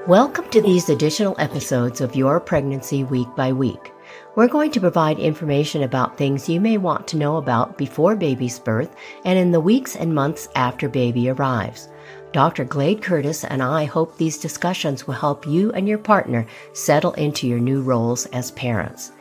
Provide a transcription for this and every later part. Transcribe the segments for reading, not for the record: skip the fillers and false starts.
Welcome to these additional episodes of Your Pregnancy Week by Week. We're going to provide information about things you may want to know about before baby's birth and in the weeks and months after baby arrives. Dr. Glade Curtis and I hope these discussions will help you and your partner settle into your new roles as parents.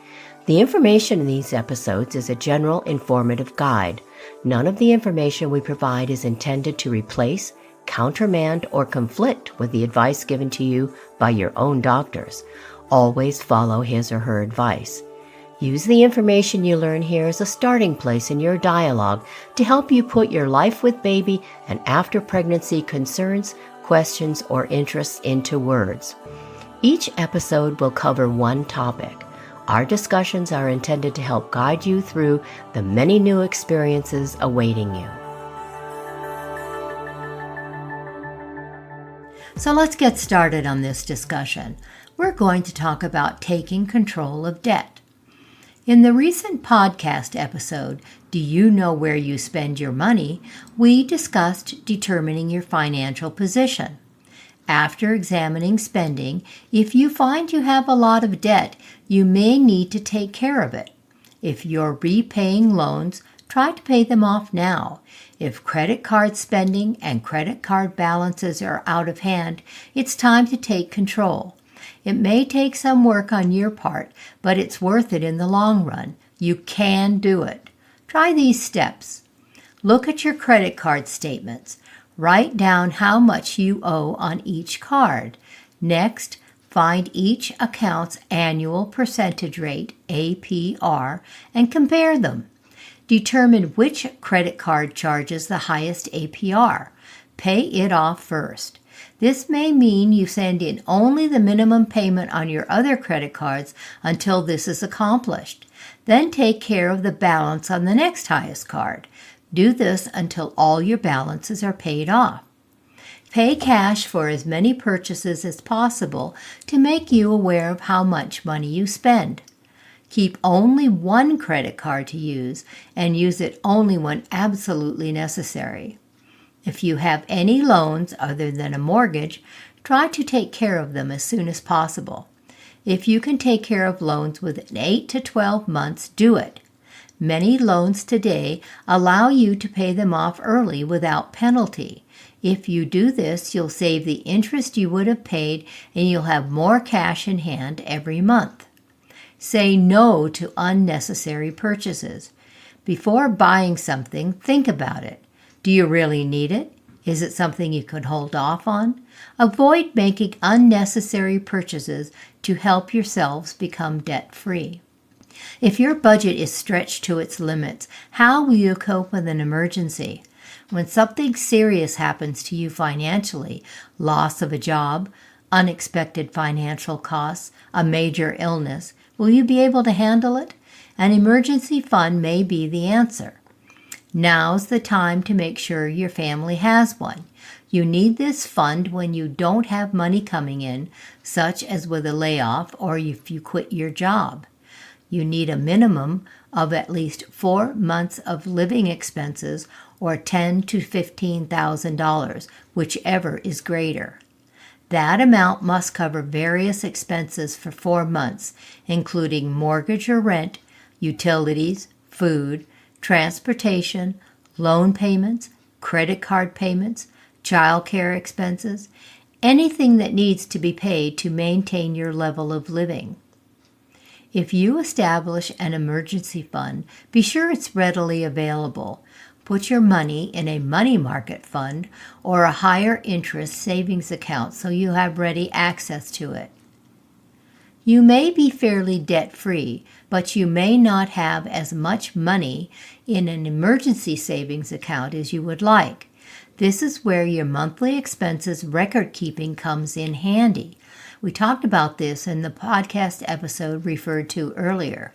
The information in these episodes is a general informative guide. None of the information we provide is intended to replace, countermand, or conflict with the advice given to you by your own doctors. Always follow his or her advice. Use the information you learn here as a starting place in your dialogue to help you put your life with baby and after pregnancy concerns, questions, or interests into words. Each episode will cover one topic. Our discussions are intended to help guide you through the many new experiences awaiting you. So let's get started on this discussion. We're going to talk about taking control of debt. In the recent podcast episode, Do You Know Where You Spend Your Money?, we discussed determining your financial position. After examining spending, if you find you have a lot of debt, you may need to take care of it. If you're repaying loans, try to pay them off now. If credit card spending and credit card balances are out of hand, it's time to take control. It may take some work on your part, but it's worth it in the long run. You can do it. Try these steps. Look at your credit card statements. Write down how much you owe on each card. Next, find each account's annual percentage rate, APR, and compare them. Determine which credit card charges the highest APR. Pay it off first. This may mean you send in only the minimum payment on your other credit cards until this is accomplished. Then take care of the balance on the next highest card. Do this until all your balances are paid off. Pay cash for as many purchases as possible to make you aware of how much money you spend. Keep only one credit card to use and use it only when absolutely necessary. If you have any loans other than a mortgage, try to take care of them as soon as possible. If you can take care of loans within 8 to 12 months, do it. Many loans today allow you to pay them off early without penalty. If you do this, you'll save the interest you would have paid and you'll have more cash in hand every month. Say no to unnecessary purchases. Before buying something, think about it. Do you really need it? Is it something you can hold off on? Avoid making unnecessary purchases to help yourselves become debt-free. If your budget is stretched to its limits, how will you cope with an emergency? When something serious happens to you financially, loss of a job, unexpected financial costs, a major illness, will you be able to handle it? An emergency fund may be the answer. Now's the time to make sure your family has one. You need this fund when you don't have money coming in, such as with a layoff or if you quit your job. You need a minimum of at least 4 months of living expenses or $10,000 to $15,000, whichever is greater. That amount must cover various expenses for 4 months, including mortgage or rent, utilities, food, transportation, loan payments, credit card payments, child care expenses, anything that needs to be paid to maintain your level of living. If you establish an emergency fund, be sure it's readily available. Put your money in a money market fund or a higher interest savings account so you have ready access to it. You may be fairly debt-free, but you may not have as much money in an emergency savings account as you would like. This is where your monthly expenses record keeping comes in handy. We talked about this in the podcast episode referred to earlier.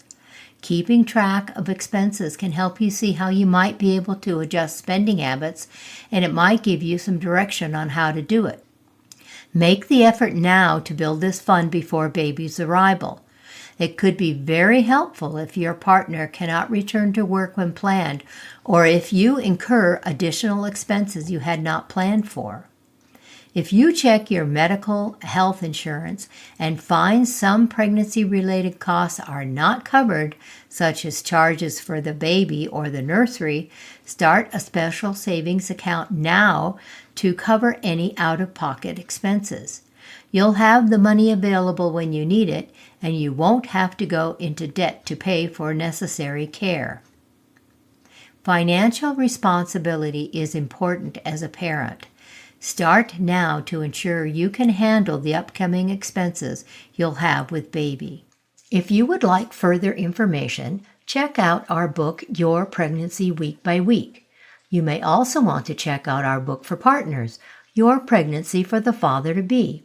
Keeping track of expenses can help you see how you might be able to adjust spending habits, and it might give you some direction on how to do it. Make the effort now to build this fund before baby's arrival. It could be very helpful if your partner cannot return to work when planned, or if you incur additional expenses you had not planned for. If you check your medical health insurance and find some pregnancy-related costs are not covered, such as charges for the baby or the nursery, start a special savings account now to cover any out-of-pocket expenses. You'll have the money available when you need it, and you won't have to go into debt to pay for necessary care. Financial responsibility is important as a parent. Start now to ensure you can handle the upcoming expenses you'll have with baby. If you would like further information, check out our book, Your Pregnancy Week by Week. You may also want to check out our book for partners, Your Pregnancy for the Father-to-Be.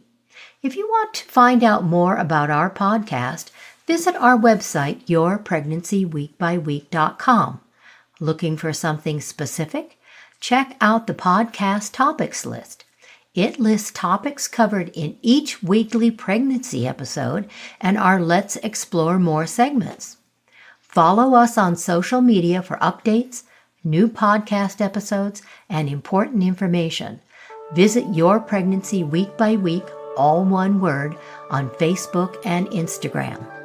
If you want to find out more about our podcast, visit our website, yourpregnancyweekbyweek.com. Looking for something specific? Check out the podcast topics list. It lists topics covered in each weekly pregnancy episode and our Let's Explore More segments. Follow us on social media for updates, new podcast episodes, and important information. Visit Your Pregnancy Week by Week, all one word, on Facebook and Instagram.